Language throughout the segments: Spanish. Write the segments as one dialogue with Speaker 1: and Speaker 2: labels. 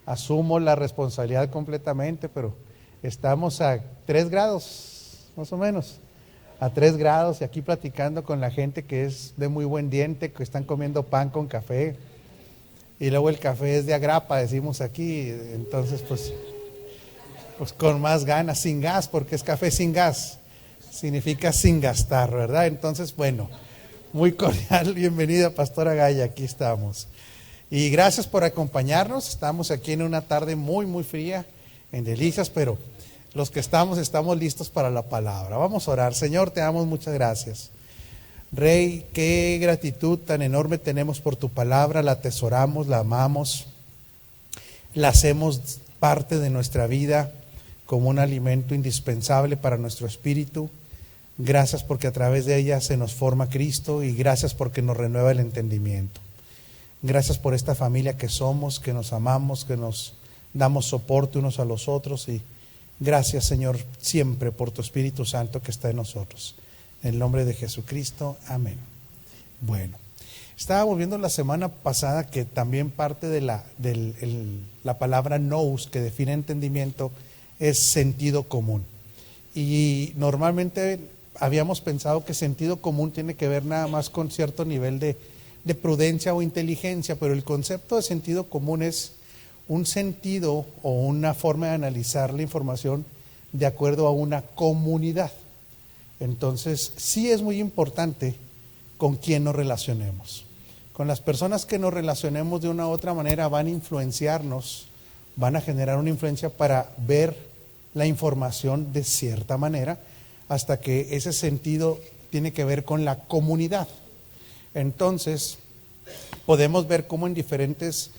Speaker 1: asumo la responsabilidad completamente, pero estamos a 3 grados, más o menos, a 3 grados, y aquí platicando con la gente que es de muy buen diente, que están comiendo pan con café, y luego el café es de agrapa, decimos aquí, entonces pues con más ganas, sin gas, porque es café sin gas, significa sin gastar, ¿verdad? Entonces, bueno, muy cordial bienvenida, Pastora Gaya, aquí estamos. Y gracias por acompañarnos. Estamos aquí en una tarde muy, muy fría, en Delicias, pero los que estamos listos para la palabra. Vamos a orar. Señor, te damos muchas gracias. Rey, qué gratitud tan enorme tenemos por tu palabra. La atesoramos, la amamos, la hacemos parte de nuestra vida como un alimento indispensable para nuestro espíritu. Gracias porque a través de ella se nos forma Cristo, y gracias porque nos renueva el entendimiento. Gracias por esta familia que somos, que nos amamos, que nos damos soporte unos a los otros, y gracias, Señor, siempre por tu Espíritu Santo que está en nosotros. En el nombre de Jesucristo, amén. Bueno, estábamos viendo la semana pasada que también parte de la palabra nous, que define entendimiento, es sentido común. Y normalmente habíamos pensado que sentido común tiene que ver nada más con cierto nivel de prudencia o inteligencia, pero el concepto de sentido común es un sentido o una forma de analizar la información de acuerdo a una comunidad. Entonces, sí es muy importante con quién nos relacionemos. Con las personas que nos relacionemos de una u otra manera van a influenciarnos, van a generar una influencia para ver la información de cierta manera, hasta que ese sentido tiene que ver con la comunidad. Entonces, podemos ver cómo en diferentes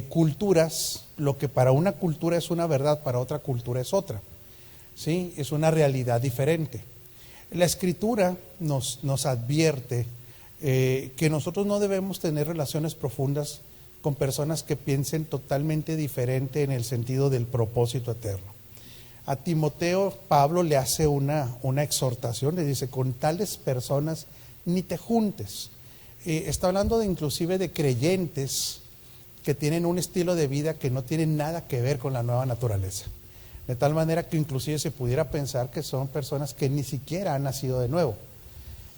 Speaker 1: culturas, lo que para una cultura es una verdad, para otra cultura es otra. ¿Sí? Es una realidad diferente. La Escritura nos advierte que nosotros no debemos tener relaciones profundas con personas que piensen totalmente diferente en el sentido del propósito eterno. A Timoteo, Pablo le hace una exhortación, le dice: con tales personas ni te juntes. Está hablando inclusive de creyentes que tienen un estilo de vida que no tiene nada que ver con la nueva naturaleza. De tal manera que inclusive se pudiera pensar que son personas que ni siquiera han nacido de nuevo.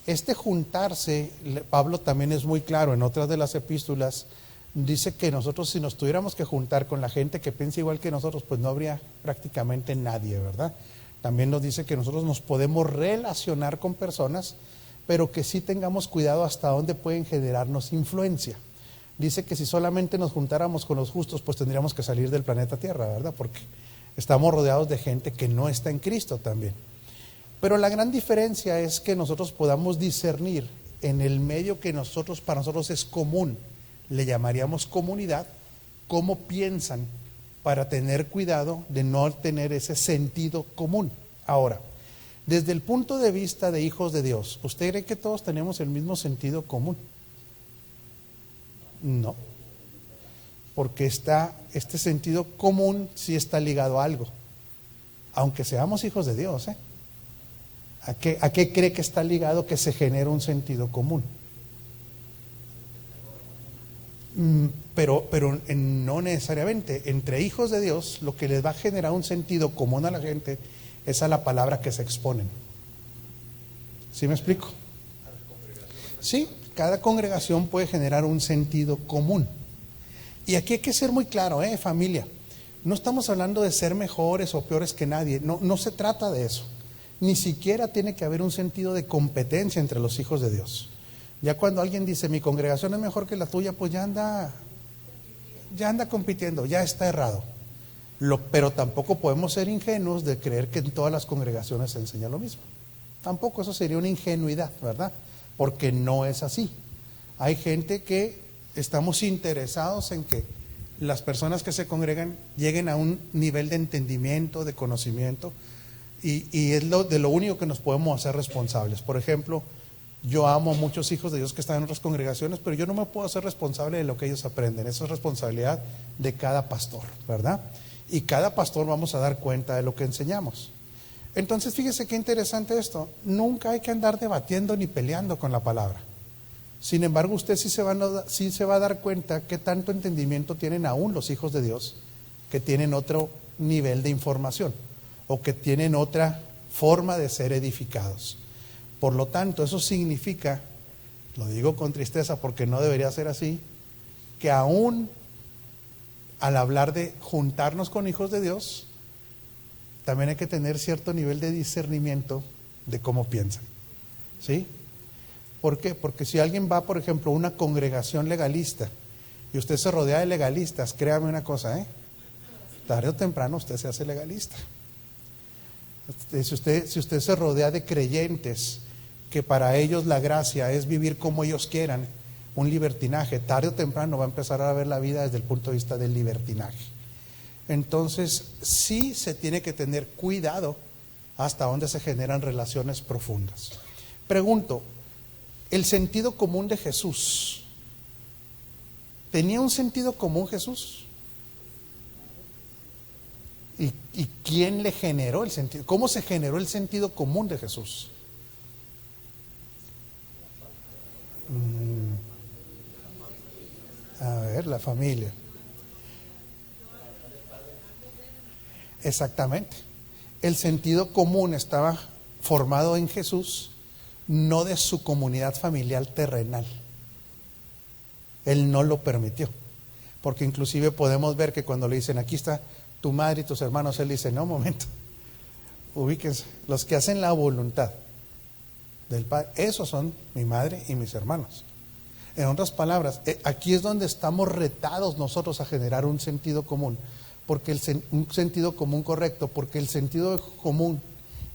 Speaker 1: Este juntarse, Pablo también es muy claro en otras de las epístolas, dice que nosotros, si nos tuviéramos que juntar con la gente que piensa igual que nosotros, pues no habría prácticamente nadie, ¿verdad? También nos dice que nosotros nos podemos relacionar con personas, pero que sí tengamos cuidado hasta dónde pueden generarnos influencia. Dice que si solamente nos juntáramos con los justos, pues tendríamos que salir del planeta Tierra, ¿verdad? Porque estamos rodeados de gente que no está en Cristo también. Pero la gran diferencia es que nosotros podamos discernir en el medio que para nosotros es común, le llamaríamos comunidad, cómo piensan, para tener cuidado de no tener ese sentido común. Ahora, desde el punto de vista de hijos de Dios, ¿usted cree que todos tenemos el mismo sentido común? No, porque este sentido común sí está ligado a algo, aunque seamos hijos de Dios, ¿A qué cree que está ligado que se genera un sentido común? Pero no necesariamente. Entre hijos de Dios, lo que les va a generar un sentido común a la gente es a la palabra que se exponen. ¿Sí me explico? Sí, cada congregación puede generar un sentido común. Y aquí hay que ser muy claro, familia. No estamos hablando de ser mejores o peores que nadie. No se trata de eso. Ni siquiera tiene que haber un sentido de competencia entre los hijos de Dios. Ya cuando alguien dice mi congregación es mejor que la tuya, pues ya anda compitiendo, ya está errado. Pero tampoco podemos ser ingenuos de creer que en todas las congregaciones se enseña lo mismo. Tampoco, eso sería una ingenuidad, ¿verdad? Porque no es así. Hay gente que estamos interesados en que las personas que se congregan lleguen a un nivel de entendimiento, de conocimiento, y es de lo único que nos podemos hacer responsables. Por ejemplo, yo amo a muchos hijos de Dios que están en otras congregaciones, pero yo no me puedo hacer responsable de lo que ellos aprenden. Eso es responsabilidad de cada pastor, ¿verdad? Y cada pastor vamos a dar cuenta de lo que enseñamos. Entonces, fíjese qué interesante esto. Nunca hay que andar debatiendo ni peleando con la palabra. Sin embargo, usted sí se va a dar cuenta qué tanto entendimiento tienen aún los hijos de Dios que tienen otro nivel de información o que tienen otra forma de ser edificados. Por lo tanto, eso significa, lo digo con tristeza porque no debería ser así, que aún al hablar de juntarnos con hijos de Dios, también hay que tener cierto nivel de discernimiento de cómo piensan. ¿Sí? ¿Por qué? Porque si alguien va, por ejemplo, a una congregación legalista y usted se rodea de legalistas, créame una cosa, tarde o temprano usted se hace legalista. Si usted se rodea de creyentes que para ellos la gracia es vivir como ellos quieran, un libertinaje, tarde o temprano va a empezar a ver la vida desde el punto de vista del libertinaje. Entonces, sí se tiene que tener cuidado hasta dónde se generan relaciones profundas. Pregunto, ¿el sentido común de Jesús tenía un sentido común Jesús? ¿Y quién le generó el sentido? ¿Cómo se generó el sentido común de Jesús? A ver, la familia. Exactamente. El sentido común estaba formado en Jesús, no de su comunidad familiar terrenal. Él no lo permitió. Porque inclusive podemos ver que cuando le dicen, aquí está tu madre y tus hermanos, él dice, no, un momento, ubíquense, los que hacen la voluntad del Padre, esos son mi madre y mis hermanos. En otras palabras, aquí es donde estamos retados nosotros a generar un sentido común, porque un sentido común correcto, porque el sentido común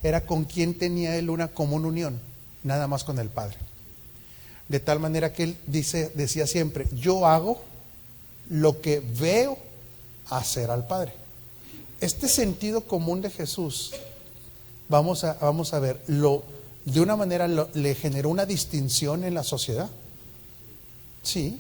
Speaker 1: era con quien tenía él una común unión, nada más con el Padre. De tal manera que él decía siempre, yo hago lo que veo hacer al Padre. Este sentido común de Jesús, vamos a ver, de una manera le generó una distinción en la sociedad. Sí,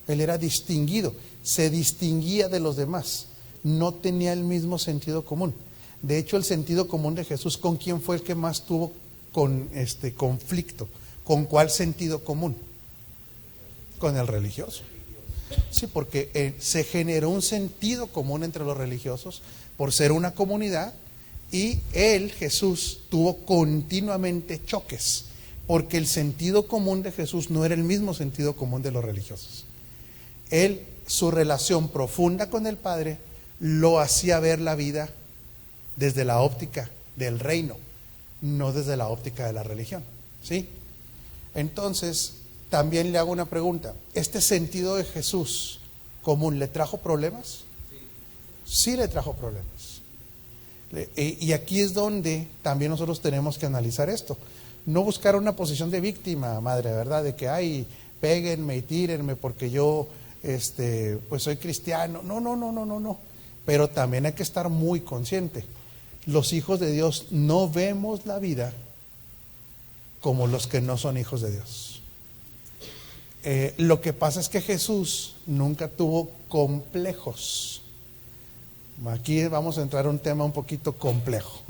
Speaker 1: él era distinguido, se distinguía de los demás, no tenía el mismo sentido común. De hecho, el sentido común de Jesús, ¿con quién fue el que más tuvo conflicto? ¿Con cuál sentido común? Con el religioso. Sí, porque se generó un sentido común entre los religiosos por ser una comunidad, y él, Jesús, tuvo continuamente choques, porque el sentido común de Jesús no era el mismo sentido común de los religiosos. Él, su relación profunda con el Padre, lo hacía ver la vida desde la óptica del reino, no desde la óptica de la religión. ¿Sí? Entonces, también le hago una pregunta. ¿Este sentido de Jesús común le trajo problemas? Sí le trajo problemas. Y aquí es donde también nosotros tenemos que analizar esto. No buscar una posición de víctima, madre, ¿verdad? De que, ay, péguenme y tírenme porque yo, pues soy cristiano. No. Pero también hay que estar muy consciente. Los hijos de Dios no vemos la vida como los que no son hijos de Dios. Lo que pasa es que Jesús nunca tuvo complejos. Aquí vamos a entrar a un tema un poquito complejo.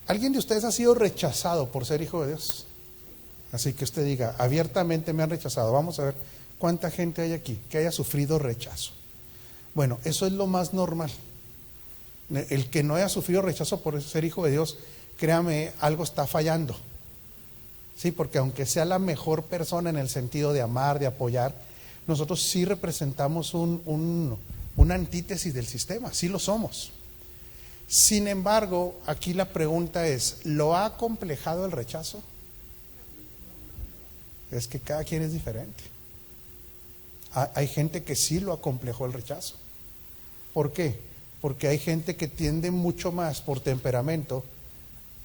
Speaker 1: ¿Alguien de ustedes ha sido rechazado por ser hijo de Dios? Así que usted diga, abiertamente me han rechazado. Vamos a ver cuánta gente hay aquí que haya sufrido rechazo. Bueno, eso es lo más normal. El que no haya sufrido rechazo por ser hijo de Dios, créame, algo está fallando. Sí, porque aunque sea la mejor persona en el sentido de amar, de apoyar, nosotros sí representamos una antítesis del sistema, sí lo somos. Sin embargo, aquí la pregunta es, ¿lo ha acomplejado el rechazo? Es que cada quien es diferente. Hay gente que sí lo acomplejó el rechazo. ¿Por qué? Porque hay gente que tiende mucho más por temperamento,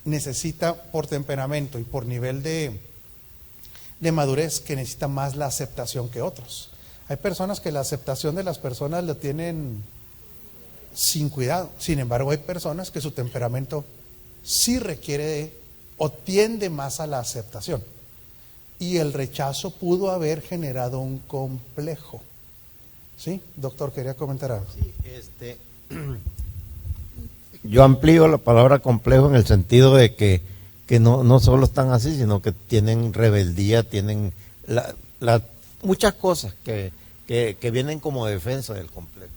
Speaker 1: necesita por temperamento y por nivel de madurez, que necesita más la aceptación que otros. Hay personas que la aceptación de las personas la tienen sin cuidado. Sin embargo, hay personas que su temperamento sí requiere o tiende más a la aceptación. Y el rechazo pudo haber generado un complejo. ¿Sí? Doctor, quería comentar algo.
Speaker 2: Sí, yo amplío la palabra complejo en el sentido de que no solo están así, sino que tienen rebeldía, tienen muchas cosas que que vienen como defensa del complejo.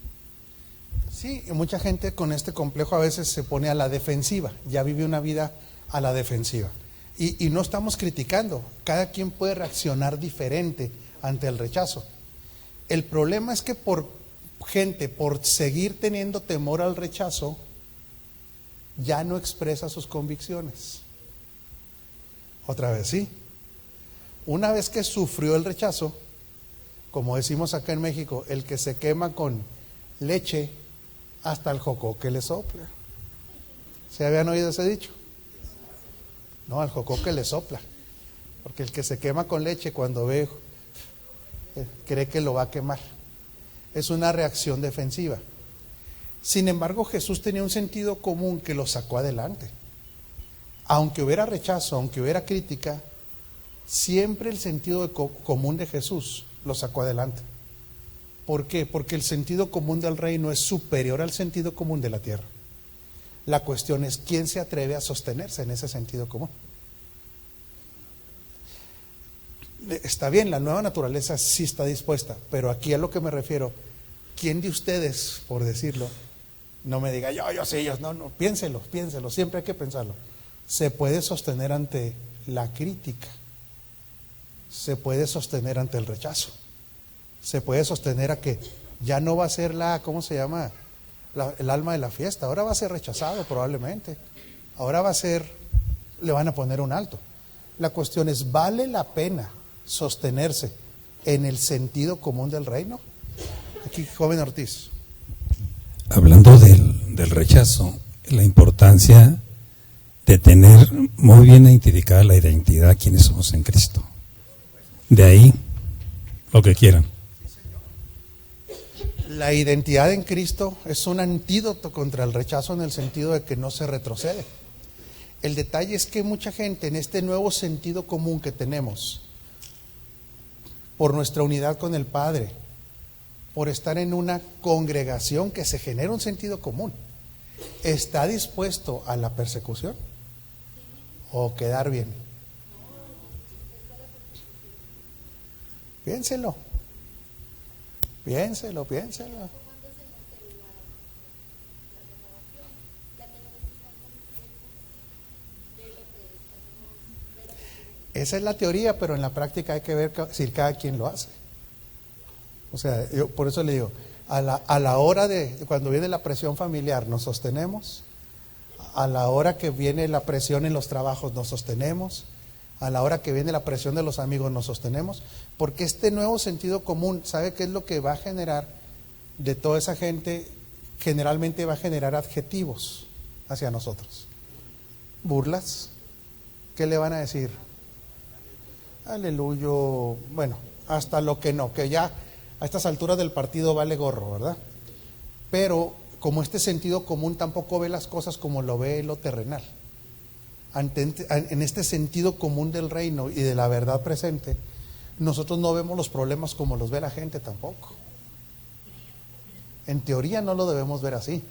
Speaker 1: Sí, y mucha gente con este complejo a veces se pone a la defensiva, ya vive una vida a la defensiva. Y no estamos criticando, cada quien puede reaccionar diferente ante el rechazo. El problema es que por seguir teniendo temor al rechazo, ya no expresa sus convicciones. Otra vez, sí. Una vez que sufrió el rechazo, como decimos acá en México, el que se quema con leche, hasta el jocoque le sopla. ¿Se habían oído ese dicho? No, al jocoque le sopla. Porque el que se quema con leche cuando ve, cree que lo va a quemar. Es una reacción defensiva. Sin embargo, Jesús tenía un sentido común que lo sacó adelante. Aunque hubiera rechazo, aunque hubiera crítica, siempre el sentido común de Jesús lo sacó adelante. ¿Por qué? Porque el sentido común del reino es superior al sentido común de la tierra. La cuestión es quién se atreve a sostenerse en ese sentido común. Está bien, la nueva naturaleza sí está dispuesta, pero aquí a lo que me refiero, ¿quién de ustedes, por decirlo, no me diga yo sí, no, piénselo, siempre hay que pensarlo? Se puede sostener ante la crítica, se puede sostener ante el rechazo, se puede sostener a que ya no va a ser ¿cómo se llama? El alma de la fiesta, ahora va a ser rechazado probablemente, ahora le van a poner un alto. La cuestión es, ¿vale la pena sostenerse en el sentido común del reino? Aquí, joven Ortiz.
Speaker 3: Hablando del rechazo, la importancia de tener muy bien identificada la identidad, quienes somos en Cristo. De ahí, lo que quieran.
Speaker 1: La identidad en Cristo es un antídoto contra el rechazo en el sentido de que no se retrocede. El detalle es que mucha gente en este nuevo sentido común que tenemos, por nuestra unidad con el Padre, por estar en una congregación que se genera un sentido común, ¿está dispuesto a la persecución o quedar bien? Piénselo. Esa es la teoría, pero en la práctica hay que ver si cada quien lo hace. O sea, yo por eso le digo, a la hora de cuando viene la presión familiar nos sostenemos, a la hora que viene la presión en los trabajos nos sostenemos, a la hora que viene la presión de los amigos nos sostenemos, porque este nuevo sentido común, ¿sabe qué es lo que va a generar de toda esa gente? Generalmente va a generar adjetivos hacia nosotros. Burlas. ¿Qué le van a decir? Aleluya. Bueno, hasta lo que no, que ya a estas alturas del partido vale gorro, ¿verdad? Pero como este sentido común tampoco ve las cosas como lo ve lo terrenal. En este sentido común del reino y de la verdad presente, nosotros no vemos los problemas como los ve la gente tampoco. En teoría no lo debemos ver así.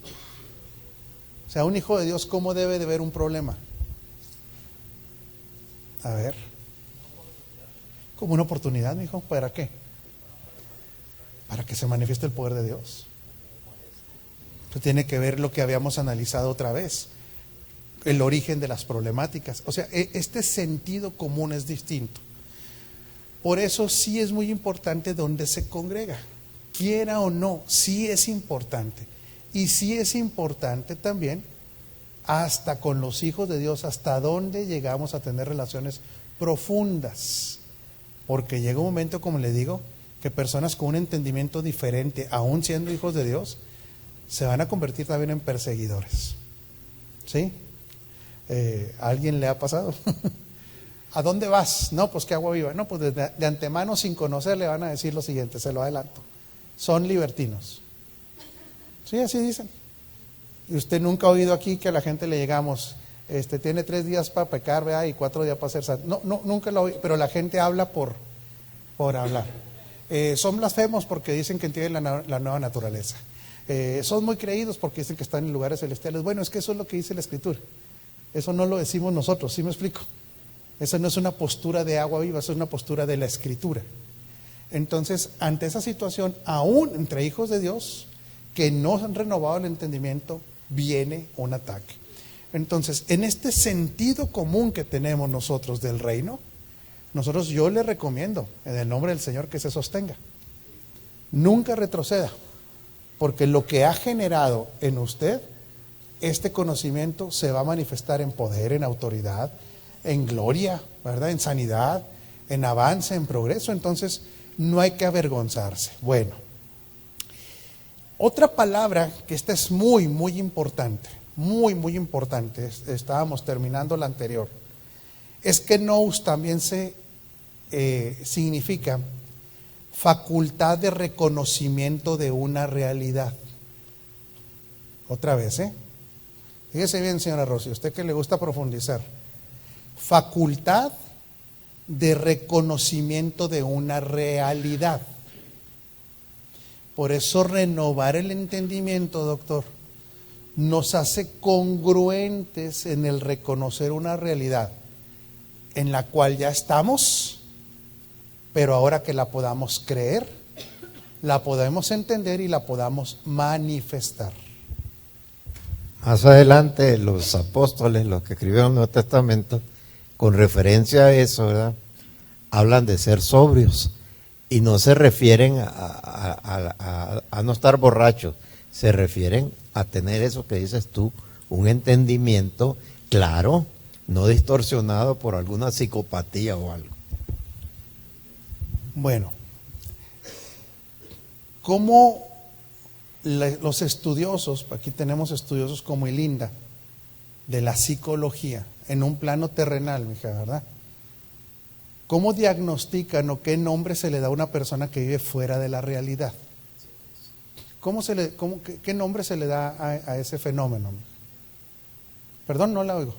Speaker 1: O sea, un hijo de Dios, ¿cómo debe de ver un problema? A ver, como una oportunidad, mi hijo. ¿Para qué? Para que se manifieste el poder de Dios. Esto tiene que ver lo que habíamos analizado otra vez, el origen de las problemáticas. O sea, este sentido común es distinto. Por eso sí es muy importante dónde se congrega. Quiera o no, sí es importante. Y sí es importante también hasta con los hijos de Dios, hasta dónde llegamos a tener relaciones profundas. Porque llega un momento, como le digo, que personas con un entendimiento diferente, aún siendo hijos de Dios, se van a convertir también en perseguidores. ¿Sí? ¿A alguien le ha pasado? ¿A dónde vas? No, pues que agua viva. No, pues de antemano, sin conocer, le van a decir lo siguiente, se lo adelanto: son libertinos. Sí, así dicen. Y usted nunca ha oído aquí que a la gente le llegamos, tiene 3 días para pecar, ¿verdad? Y 4 días para ser santo. No, nunca lo oí, pero la gente habla por hablar. Son blasfemos porque dicen que tienen la nueva naturaleza. Son muy creídos porque dicen que están en lugares celestiales. Bueno, es que eso es lo que dice la Escritura. Eso no lo decimos nosotros, ¿sí me explico? Esa no es una postura de agua viva, esa es una postura de la Escritura. Entonces, ante esa situación, aún entre hijos de Dios que no han renovado el entendimiento, viene un ataque. Entonces, en este sentido común que tenemos nosotros del reino, yo le recomiendo, en el nombre del Señor, que se sostenga. Nunca retroceda, porque lo que ha generado en usted, este conocimiento se va a manifestar en poder, en autoridad, en gloria, ¿verdad? En sanidad, en avance, en progreso. Entonces, no hay que avergonzarse. Bueno, otra palabra que esta es muy, muy importante, muy importante, estábamos terminando la anterior, es que nous también significa facultad de reconocimiento de una realidad. Otra vez, fíjese bien, señora Rosy, usted que le gusta profundizar. Facultad de reconocimiento de una realidad. Por eso renovar el entendimiento, doctor, nos hace congruentes en el reconocer una realidad en la cual ya estamos, pero ahora que la podamos creer, la podemos entender y la podamos manifestar.
Speaker 2: Más adelante los apóstoles, los que escribieron el Nuevo Testamento, con referencia a eso, ¿verdad?, hablan de ser sobrios y no se refieren a no estar borrachos, se refieren a tener eso que dices tú, un entendimiento claro, no distorsionado por alguna psicopatía o algo.
Speaker 1: Bueno, ¿cómo los estudiosos, aquí tenemos estudiosos como Ilinda, de la psicología, en un plano terrenal, mija, ¿verdad? ¿Cómo diagnostican o qué nombre se le da a una persona que vive fuera de la realidad? ¿Qué nombre se le da a ese fenómeno? Perdón, no la oigo.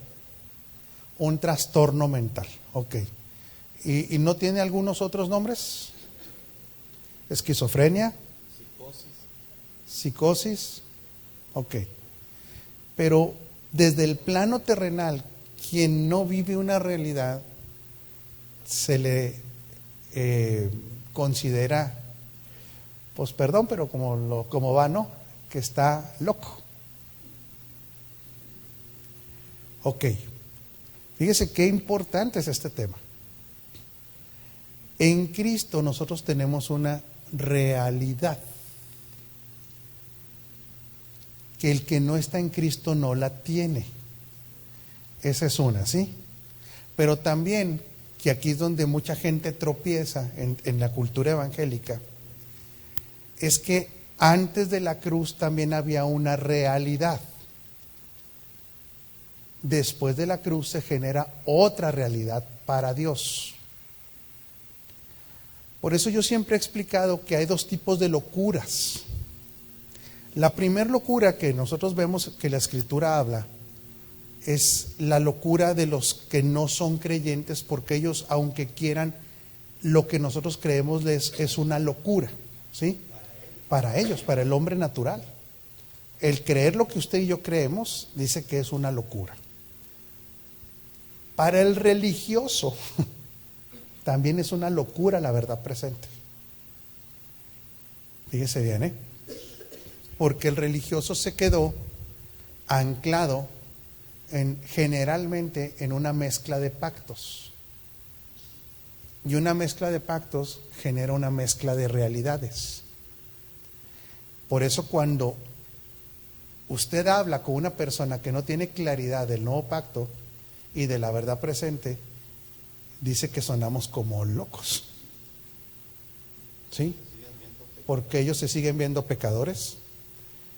Speaker 1: Un trastorno mental, ok. ¿Y no tiene algunos otros nombres? Esquizofrenia. Psicosis. Ok. Pero desde el plano terrenal, quien no vive una realidad, se le considera, pues perdón, pero como va, ¿no?, que está loco. Ok. Fíjese qué importante es este tema. En Cristo nosotros tenemos una realidad que el que no está en Cristo no la tiene. Esa es una, ¿sí? Pero también, que aquí es donde mucha gente tropieza en la cultura evangélica, es que antes de la cruz también había una realidad. Después de la cruz se genera otra realidad para Dios. Por eso yo siempre he explicado que hay dos tipos de locuras. La primera locura que nosotros vemos que la Escritura habla es la locura de los que no son creyentes, porque ellos, aunque quieran, lo que nosotros creemos es una locura, ¿sí? Para ellos, para el hombre natural. El creer lo que usted y yo creemos dice que es una locura. Para el religioso también es una locura la verdad presente. Fíjese bien, porque el religioso se quedó anclado generalmente en una mezcla de pactos. Y una mezcla de pactos genera una mezcla de realidades. Por eso cuando usted habla con una persona que no tiene claridad del nuevo pacto y de la verdad presente, dice que sonamos como locos. ¿Sí? Porque ellos se siguen viendo pecadores,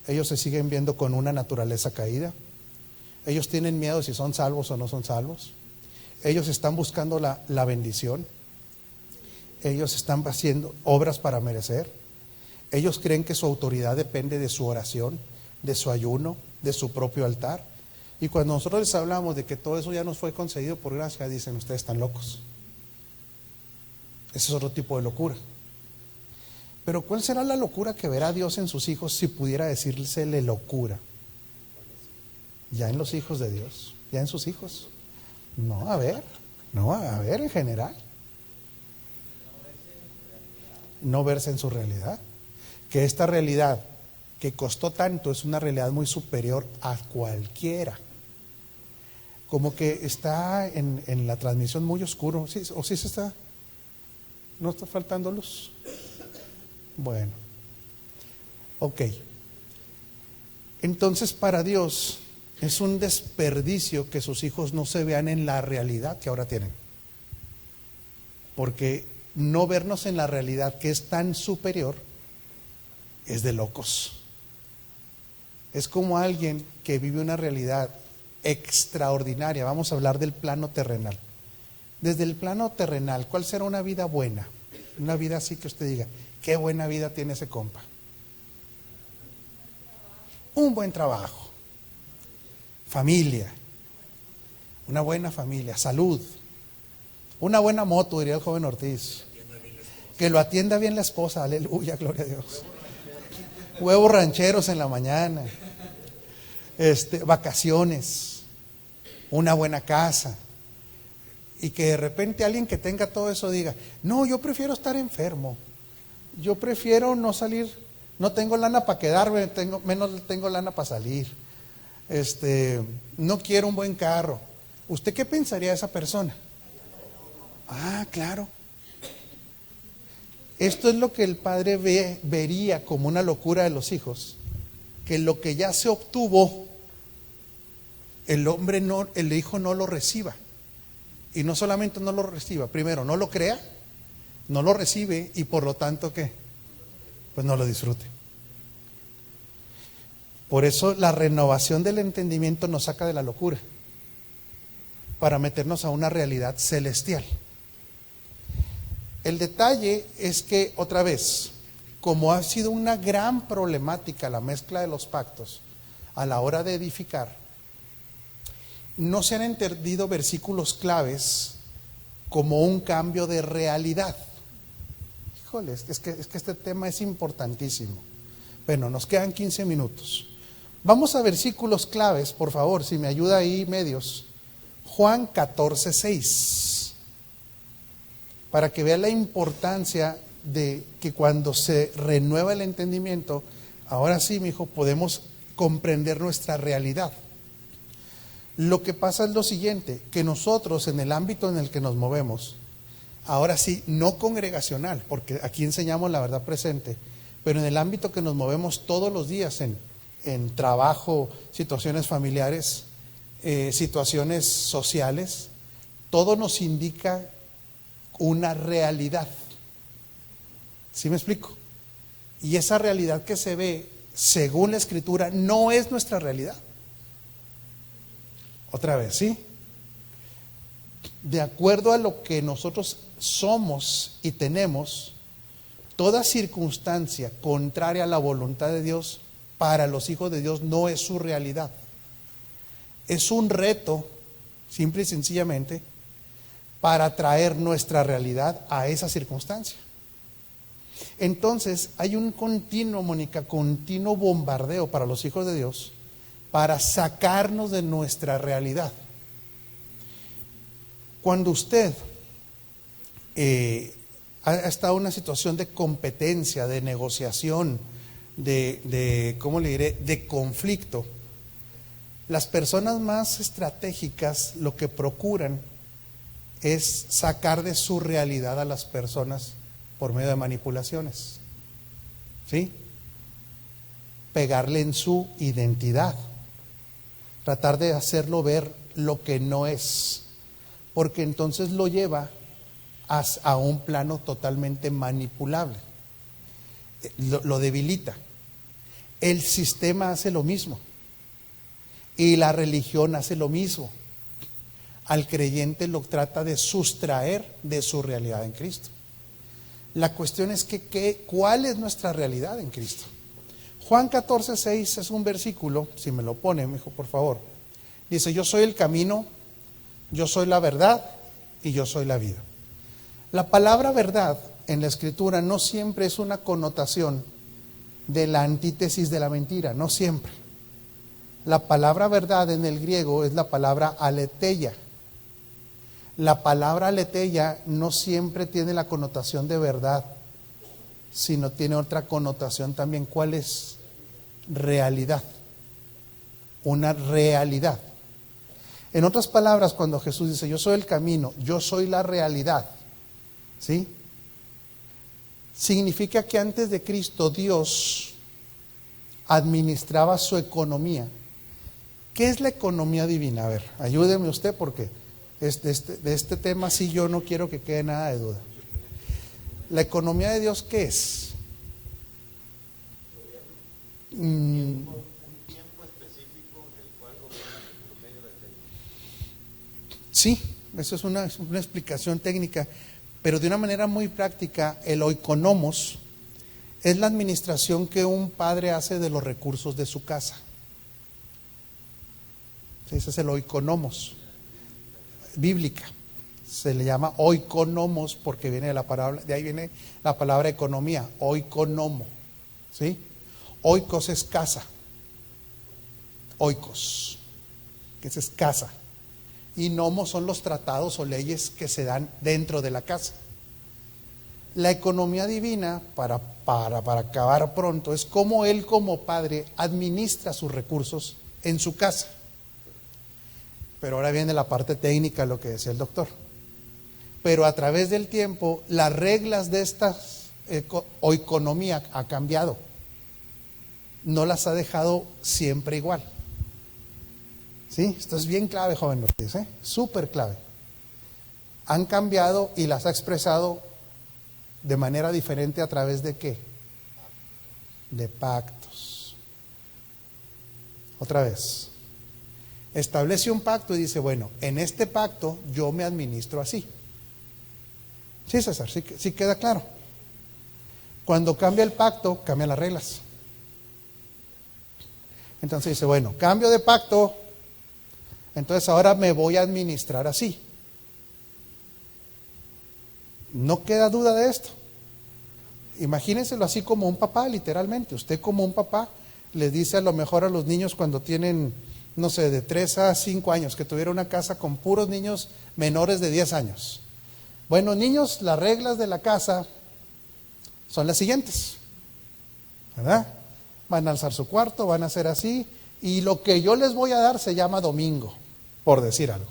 Speaker 1: ellos se siguen viendo con una naturaleza caída, ellos tienen miedo si son salvos o no son salvos, ellos están buscando la bendición, ellos están haciendo obras para merecer, ellos creen que su autoridad depende de su oración, de su ayuno, de su propio altar. Y cuando nosotros les hablamos de que todo eso ya nos fue concedido por gracia, dicen: ustedes están locos. Ese es otro tipo de locura. Pero ¿cuál será la locura que verá Dios en sus hijos, si pudiera decírsele locura? Ya en los hijos de Dios, ya en sus hijos. No, a ver, en general. no verse en su realidad. Que esta realidad que costó tanto es una realidad muy superior a cualquiera. Como que está en la transmisión muy oscuro. ¿Sí? ¿O sí se está? ¿No está faltando luz? Bueno. Ok. Entonces para Dios es un desperdicio que sus hijos no se vean en la realidad que ahora tienen. Porque no vernos en la realidad que es tan superior es de locos. Es como alguien que vive una realidad extraordinaria. Vamos a hablar del plano terrenal. Desde el plano terrenal, ¿cuál será una vida buena? Una vida así que usted diga, qué buena vida tiene ese compa. Un buen trabajo, familia, una buena familia, salud, una buena moto, diría el joven Ortiz. Que lo atienda bien la esposa, aleluya, gloria a Dios. Huevos rancheros en la mañana, vacaciones, una buena casa. Y que de repente alguien que tenga todo eso diga, no, yo prefiero estar enfermo, yo prefiero no salir, no tengo lana para quedarme, menos tengo lana para salir, no quiero un buen carro. ¿Usted qué pensaría de esa persona? Ah, claro. Esto es lo que el padre vería como una locura de los hijos, que lo que ya se obtuvo, el hijo no lo reciba. Y no solamente no lo reciba, primero no lo crea, no lo recibe y por lo tanto ¿qué? Pues no lo disfrute. Por eso la renovación del entendimiento nos saca de la locura para meternos a una realidad celestial. El detalle es que, otra vez, como ha sido una gran problemática la mezcla de los pactos a la hora de edificar, no se han entendido versículos claves como un cambio de realidad. Híjole, es que este tema es importantísimo. Bueno, nos quedan 15 minutos. Vamos a versículos claves, por favor, si me ayuda ahí, medios. Juan 14:6. Para que vea la importancia de que cuando se renueva el entendimiento, ahora sí, mi hijo, podemos comprender nuestra realidad. Lo que pasa es lo siguiente, que nosotros en el ámbito en el que nos movemos, ahora sí, no congregacional, porque aquí enseñamos la verdad presente, pero en el ámbito que nos movemos todos los días, en trabajo, situaciones familiares, situaciones sociales, todo nos indica una realidad. ¿Sí me explico? Y esa realidad que se ve, según la Escritura, no es nuestra realidad. Otra vez, ¿sí? De acuerdo a lo que nosotros somos y tenemos, toda circunstancia contraria a la voluntad de Dios para los hijos de Dios no es su realidad. Es un reto, simple y sencillamente, para traer nuestra realidad a esa circunstancia. Entonces, hay un continuo, Mónica, continuo bombardeo para los hijos de Dios para sacarnos de nuestra realidad. Cuando usted ha estado en una situación de competencia, de negociación, ¿cómo le diré?, de conflicto, las personas más estratégicas lo que procuran es sacar de su realidad a las personas por medio de manipulaciones, ¿sí? Pegarle en su identidad, tratar de hacerlo ver lo que no es, porque entonces lo lleva a un plano totalmente manipulable, lo debilita. El sistema hace lo mismo y la religión hace lo mismo. Al creyente lo trata de sustraer de su realidad en Cristo. La cuestión es ¿cuál es nuestra realidad en Cristo? Juan 14:6 es un versículo, si me lo pone, mi hijo, por favor. Dice, yo soy el camino, yo soy la verdad y yo soy la vida. La palabra verdad en la Escritura no siempre es una connotación de la antítesis de la mentira, no siempre. La palabra verdad en el griego es la palabra aletheia. La palabra aletheia no siempre tiene la connotación de verdad, sino tiene otra connotación también. ¿Cuál es? Realidad. Una realidad. En otras palabras, cuando Jesús dice, yo soy el camino, yo soy la realidad, ¿sí? Significa que antes de Cristo Dios administraba su economía. ¿Qué es la economía divina? A ver, ayúdeme usted porque de este tema sí yo no quiero que quede nada de duda. ¿La economía de Dios qué es? Sí, eso es una explicación técnica, pero de una manera muy práctica, el oikonomos es la administración que un padre hace de los recursos de su casa. Ese es el oikonomos, bíblica. Se le llama oikonomos porque viene de la palabra, de ahí viene la palabra economía, oikonomo, ¿sí? Oikos es casa, oikos, que es casa, y nomos son los tratados o leyes que se dan dentro de la casa. La economía divina, para acabar pronto, es como él como padre administra sus recursos en su casa. Pero ahora viene la parte técnica, lo que decía el doctor. Pero a través del tiempo, las reglas de esta economía ha cambiado. No las ha dejado siempre igual. ¿Sí? Esto es bien clave, joven Ortiz, súper clave. Han cambiado y las ha expresado de manera diferente a través de ¿qué? De pactos. Otra vez. Establece un pacto y dice, bueno, en este pacto yo me administro así. Sí, César, sí queda claro. Cuando cambia el pacto, cambian las reglas. Entonces dice, bueno, cambio de pacto, entonces ahora me voy a administrar así. No queda duda de esto. Imagínenselo así como un papá, literalmente. Usted como un papá les dice a lo mejor a los niños cuando tienen, no sé, de 3 a 5 años, que tuviera una casa con puros niños menores de 10 años. Bueno, niños, las reglas de la casa son las siguientes, ¿verdad? Van a alzar su cuarto, van a hacer así, y lo que yo les voy a dar se llama domingo, por decir algo.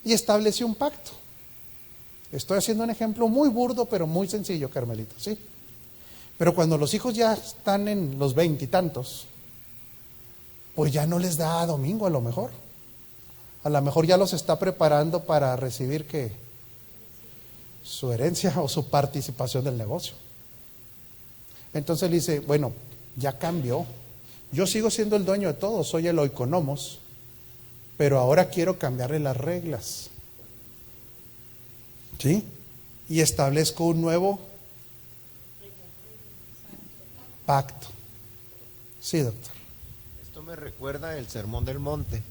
Speaker 1: Y estableció un pacto. Estoy haciendo un ejemplo muy burdo, pero muy sencillo, Carmelita, ¿sí? Pero cuando los hijos ya están en los 20 y tantos, pues ya no les da domingo a lo mejor. A lo mejor ya los está preparando para recibir ¿qué? Su herencia o su participación del negocio. Entonces le dice, bueno, ya cambió. Yo sigo siendo el dueño de todo, soy el oikonomos, pero ahora quiero cambiarle las reglas. ¿Sí? Y establezco un nuevo pacto. Sí, doctor.
Speaker 2: Esto me recuerda el Sermón del Monte.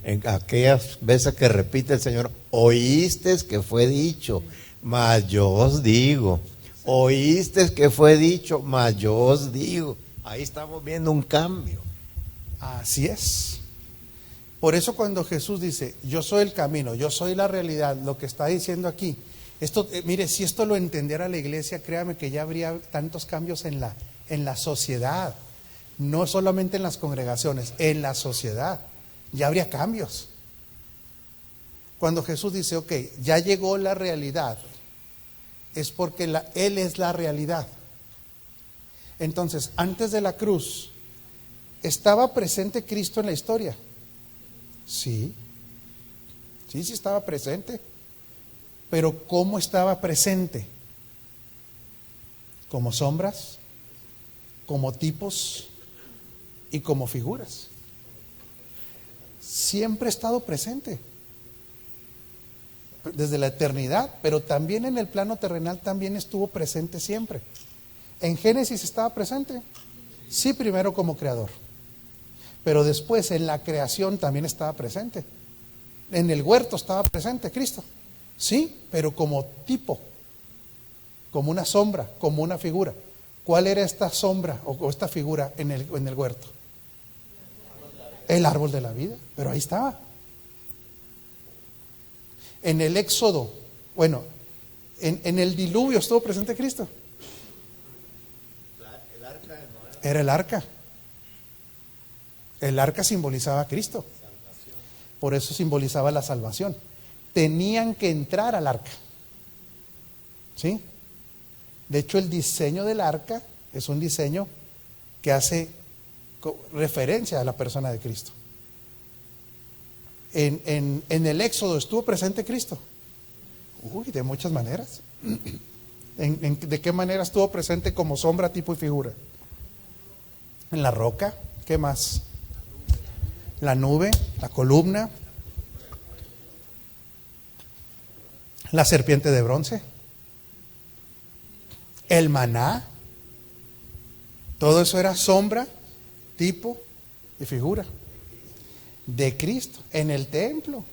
Speaker 2: En aquellas veces que repite el Señor, oíste que fue dicho, mas yo os digo. Oíste que fue dicho, mas yo os digo. Ahí estamos viendo un cambio.
Speaker 1: Así es. Por eso cuando Jesús dice, yo soy el camino, yo soy la realidad, lo que está diciendo aquí, esto, mire, si esto lo entendiera la iglesia, créame que ya habría tantos cambios en la sociedad, no solamente en las congregaciones, en la sociedad, ya habría cambios. Cuando Jesús dice, ok, ya llegó la realidad, es porque Él es la realidad. Entonces, antes de la cruz, ¿estaba presente Cristo en la historia? Sí estaba presente. Pero ¿cómo estaba presente? Como sombras, como tipos y como figuras. Siempre ha estado presente. Desde la eternidad, pero también en el plano terrenal también estuvo presente siempre. En Génesis estaba presente. Sí, primero como creador. Pero después en la creación también estaba presente. En el huerto estaba presente Cristo. Sí, pero como tipo, como una sombra, como una figura. ¿Cuál era esta sombra o esta figura en el huerto? El árbol de la vida, pero ahí estaba. En el Éxodo, bueno, en el diluvio estuvo presente Cristo. Era el arca. El arca simbolizaba a Cristo. Por eso simbolizaba la salvación. Tenían que entrar al arca. ¿Sí? De hecho, el diseño del arca es un diseño que hace referencia a la persona de Cristo. En el Éxodo estuvo presente Cristo. Uy, de muchas maneras. ¿De qué manera estuvo presente como sombra, tipo y figura? En la roca, ¿qué más? La nube, la columna, la serpiente de bronce, el maná. Todo eso era sombra, tipo y figura de Cristo. En el templo,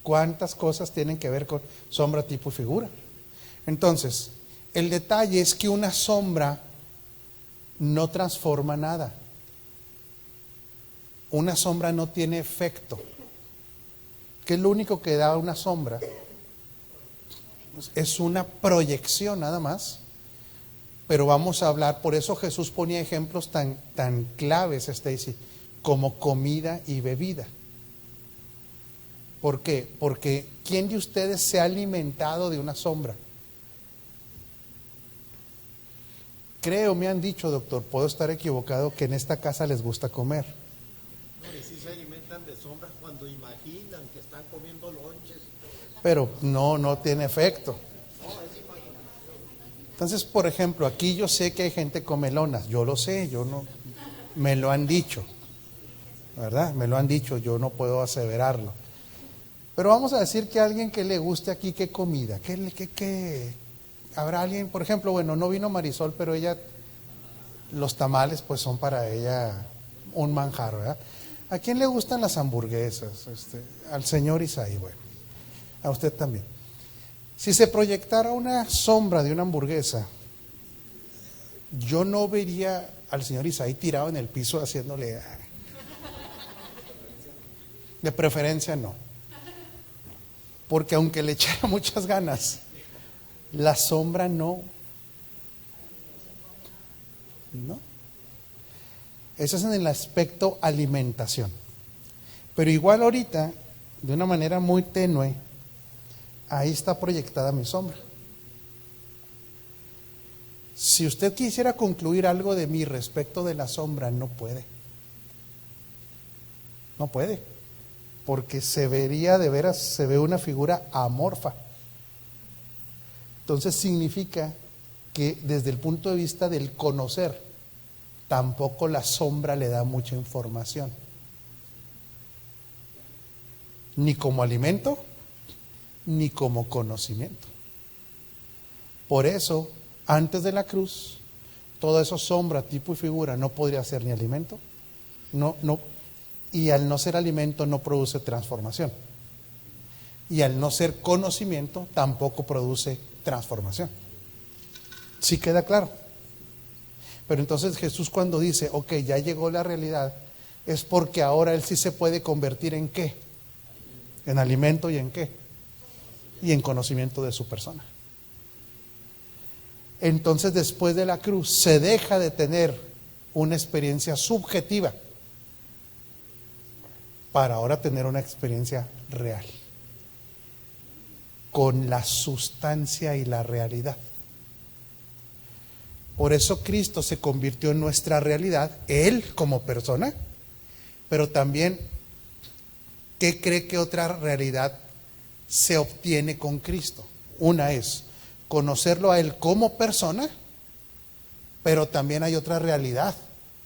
Speaker 1: ¿cuántas cosas tienen que ver con sombra, tipo y figura? Entonces, el detalle es que una sombra no transforma nada. Una sombra no tiene efecto. ¿Qué es lo único que da una sombra? Es una proyección nada más. Pero vamos a hablar, por eso Jesús ponía ejemplos tan claves, Stacy, como comida y bebida. ¿Por qué? Porque ¿quién de ustedes se ha alimentado de una sombra? Creo, me han dicho, doctor, puedo estar equivocado, que en esta casa les gusta comer.
Speaker 2: No, y sí se alimentan de sombras cuando imaginan que están comiendo lonches.
Speaker 1: Pero no tiene efecto. Entonces, por ejemplo, aquí yo sé que hay gente comelonas, yo lo sé, me lo han dicho, ¿verdad? Me lo han dicho, yo no puedo aseverarlo. Pero vamos a decir que a alguien que le guste aquí, ¿qué comida? ¿Qué? Habrá alguien, por ejemplo, bueno, no vino Marisol, pero ella, los tamales pues son para ella un manjar, ¿verdad? ¿A quién le gustan las hamburguesas? Al señor Isaí, bueno, a usted también. Si se proyectara una sombra de una hamburguesa, yo no vería al señor Isaí tirado en el piso haciéndole... De preferencia no. Porque aunque le echara muchas ganas, la sombra no. Eso es en el aspecto alimentación. Pero igual ahorita, de una manera muy tenue, ahí está proyectada mi sombra. Si usted quisiera concluir algo de mí respecto de la sombra, no puede. No puede. Porque se vería de veras, se ve una figura amorfa. Entonces significa que desde el punto de vista del conocer, tampoco la sombra le da mucha información. Ni como alimento, ni como conocimiento. Por eso, antes de la cruz, todo eso sombra, tipo y figura no podría ser ni alimento, y al no ser alimento no produce transformación. Y al no ser conocimiento tampoco produce transformación. ¿Sí queda claro? Pero entonces Jesús cuando dice, ok, ya llegó la realidad, es porque ahora Él sí se puede convertir en ¿qué? En alimento y en ¿qué? Y en conocimiento de su persona. Entonces después de la cruz se deja de tener una experiencia subjetiva para ahora tener una experiencia real, con la sustancia y la realidad. Por eso Cristo se convirtió en nuestra realidad, Él como persona, pero también, ¿qué cree que otra realidad se obtiene con Cristo? Una es conocerlo a Él como persona, pero también hay otra realidad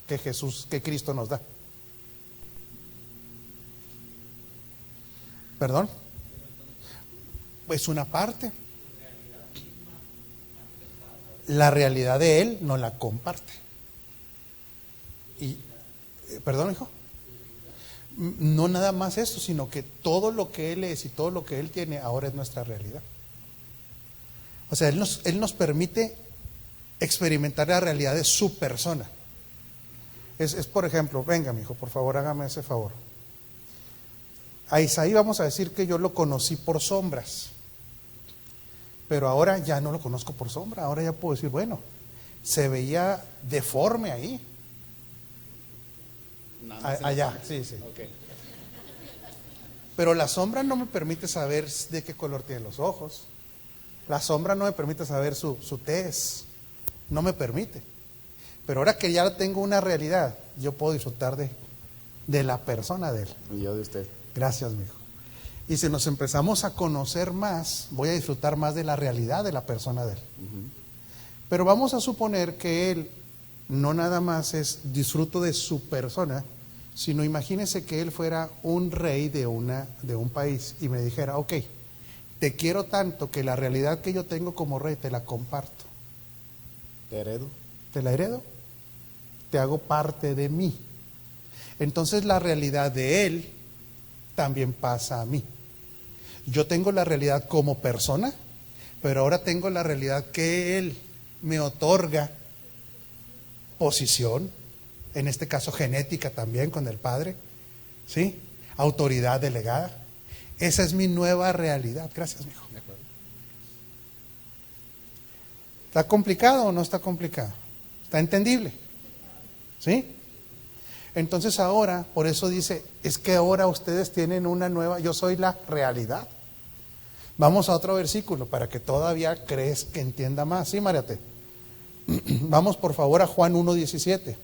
Speaker 1: que Cristo nos da. ¿Perdón? Pues una parte. La realidad de Él no la comparte. Y, ¿perdón, hijo? No nada más eso, sino que todo lo que Él es y todo lo que Él tiene ahora es nuestra realidad. O sea, Él nos permite experimentar la realidad de su persona. Es por ejemplo, venga, mi hijo, por favor, hágame ese favor. A Isaí vamos a decir que yo lo conocí por sombras, pero ahora ya no lo conozco por sombra. Ahora ya puedo decir, bueno, se veía deforme ahí. Allá, sí.
Speaker 4: Okay.
Speaker 1: Pero la sombra no me permite saber de qué color tienen los ojos. La sombra no me permite saber su tez. No me permite. Pero ahora que ya tengo una realidad, yo puedo disfrutar de la persona de él.
Speaker 4: Y yo de usted.
Speaker 1: Gracias, mijo. Y si nos empezamos a conocer más, voy a disfrutar más de la realidad de la persona de él. Pero vamos a suponer que él no nada más es disfruto de su persona, sino imagínese que él fuera un rey de un país y me dijera, ok, te quiero tanto que la realidad que yo tengo como rey te la comparto.
Speaker 4: ¿Te heredo?
Speaker 1: ¿Te la heredo? Te hago parte de mí. Entonces la realidad de él también pasa a mí. Yo tengo la realidad como persona, pero ahora tengo la realidad que él me otorga posición, en este caso genética también con el Padre, ¿sí? Autoridad delegada. Esa es mi nueva realidad. Gracias, mijo. ¿Está complicado o no está complicado? ¿Está entendible? ¿Sí? Entonces ahora, por eso dice, es que ahora ustedes tienen una nueva, yo soy la realidad. Vamos a otro versículo para que todavía crees que entienda más. Sí, Mariate. Vamos por favor a Juan 1:17.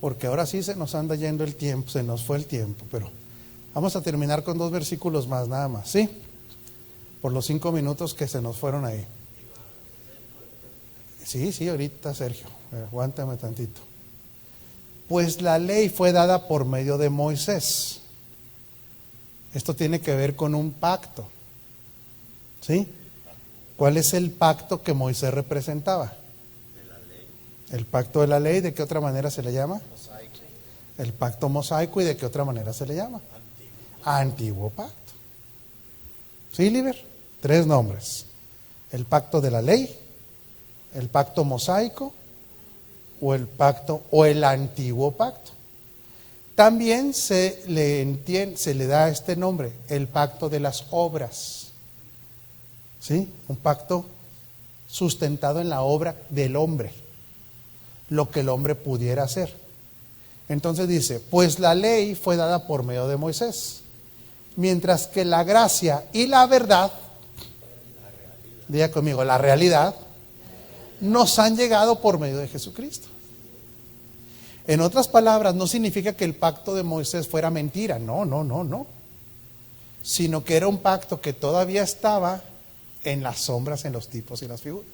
Speaker 1: Porque ahora sí se nos anda yendo el tiempo, se nos fue el tiempo, pero vamos a terminar con 2 versículos más, nada más, ¿sí? Por los 5 minutos que se nos fueron ahí. Sí, ahorita, Sergio, aguántame tantito. Pues la ley fue dada por medio de Moisés. Esto tiene que ver con un pacto, ¿sí? ¿Cuál es el pacto que Moisés representaba? El pacto de la ley, ¿de qué otra manera se le llama? Mosaico. El pacto mosaico, ¿y de qué otra manera se le llama? Antiguo pacto. ¿Sí, Liber? 3 nombres. El pacto de la ley, el pacto mosaico o el pacto o el antiguo pacto. También se le da este nombre, el pacto de las obras. ¿Sí? Un pacto sustentado en la obra del hombre, lo que el hombre pudiera hacer. Entonces dice, pues la ley fue dada por medio de Moisés, mientras que la gracia y la verdad, diga conmigo, la realidad, nos han llegado por medio de Jesucristo. En otras palabras, no significa que el pacto de Moisés fuera mentira, no, sino que era un pacto que todavía estaba en las sombras, en los tipos y las figuras.